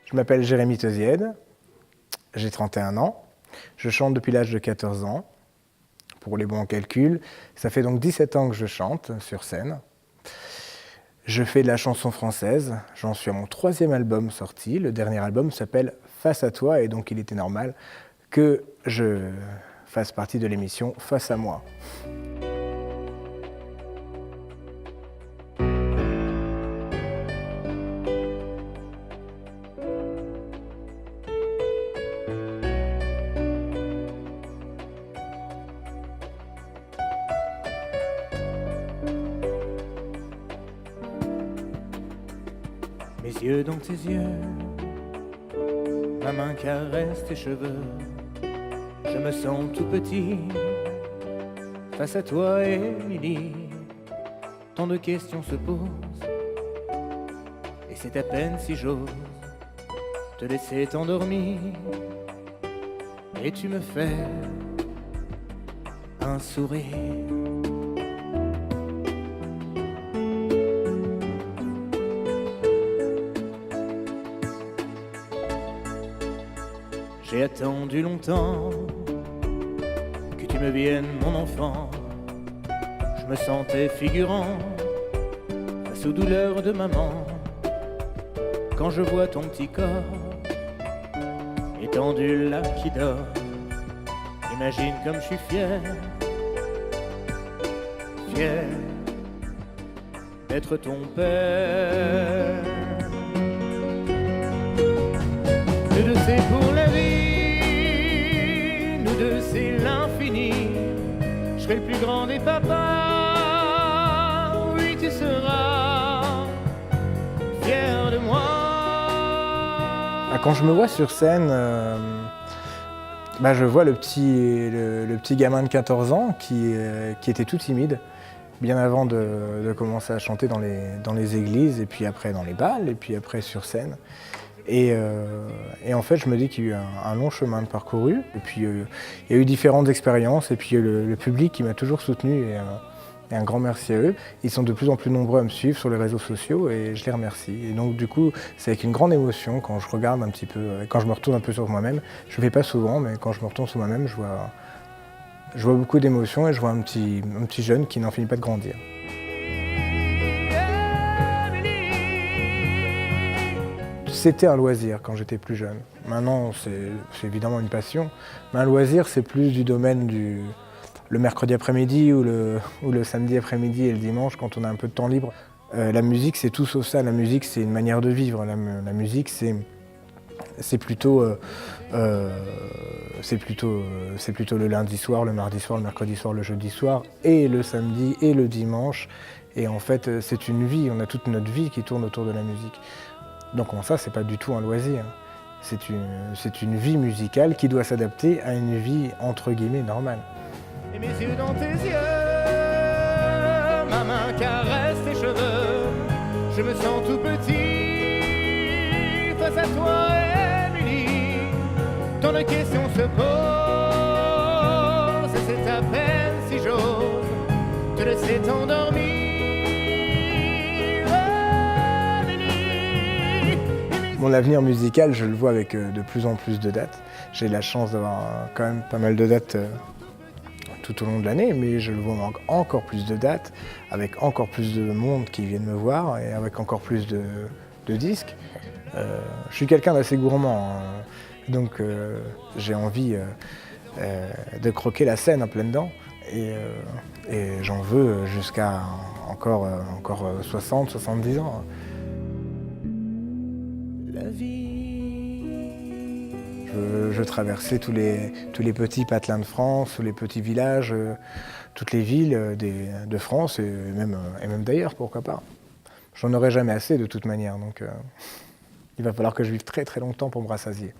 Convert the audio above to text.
Je m'appelle Jérémy Teuziède, j'ai 31 ans, je chante depuis l'âge de 14 ans. Pour les bons calculs, ça fait donc 17 ans que je chante sur scène. Je fais de la chanson française, j'en suis à mon 3e album sorti. Le dernier album s'appelle Face à toi et donc il était normal que je fasse partie de l'émission Face à moi. Mes yeux dans tes yeux, ma main caresse tes cheveux. Je me sens tout petit, face à toi, Émilie. Tant de questions se posent, et c'est à peine si j'ose te laisser t'endormir. Et tu me fais un sourire. J'ai attendu longtemps que tu me viennes, mon enfant. Je me sentais figurant face aux douleurs de maman. Quand je vois ton petit corps étendu là qui dort, imagine comme je suis fier, fier d'être ton père. Nous deux c'est pour la vie, nous deux c'est l'infini. Je serai le plus grand des papas, oui tu seras fier de moi. Quand je me vois sur scène, je vois le petit gamin de 14 ans qui était tout timide, bien avant de commencer à chanter dans les églises, et puis après dans les bals, et puis après sur scène. Et en fait, je me dis qu'il y a eu un long chemin de parcouru. Et puis, il y a eu différentes expériences. Et puis, le public qui m'a toujours soutenu. Et un grand merci à eux. Ils sont de plus en plus nombreux à me suivre sur les réseaux sociaux et je les remercie. Et donc, du coup, c'est avec une grande émotion quand je regarde un petit peu, quand je me retourne un peu sur moi-même. Je ne le fais pas souvent, mais quand je me retourne sur moi-même, je vois beaucoup d'émotions et je vois un petit jeune qui n'en finit pas de grandir. C'était un loisir quand j'étais plus jeune. Maintenant, c'est évidemment une passion. Mais un loisir, c'est plus du domaine le mercredi après-midi ou le samedi après-midi et le dimanche quand on a un peu de temps libre. La musique, c'est tout sauf ça. La musique, c'est une manière de vivre. La musique, c'est plutôt le lundi soir, le mardi soir, le mercredi soir, le jeudi soir, et le samedi et le dimanche. Et en fait, c'est une vie. On a toute notre vie qui tourne autour de la musique. Donc ça, c'est pas du tout un loisir. C'est une vie musicale qui doit s'adapter à une vie entre guillemets normale. Et mes yeux dans tes yeux, ma main caresse tes cheveux. Je me sens tout petit face à toi, Émilie. Tant de questions se posent, et c'est à peine si j'ose te laisser t'endormir. Mon avenir musical, je le vois avec de plus en plus de dates. J'ai la chance d'avoir quand même pas mal de dates tout au long de l'année, mais je le vois encore plus de dates, avec encore plus de monde qui viennent me voir et avec encore plus de disques. Je suis quelqu'un d'assez gourmand, donc j'ai envie de croquer la scène en pleine dents et j'en veux jusqu'à encore 60, 70 ans. La vie. Je traversais tous les petits patelins de France, tous les petits villages, toutes les villes de France et même d'ailleurs, pourquoi pas. J'en aurai jamais assez de toute manière, donc il va falloir que je vive très très longtemps pour me rassasier.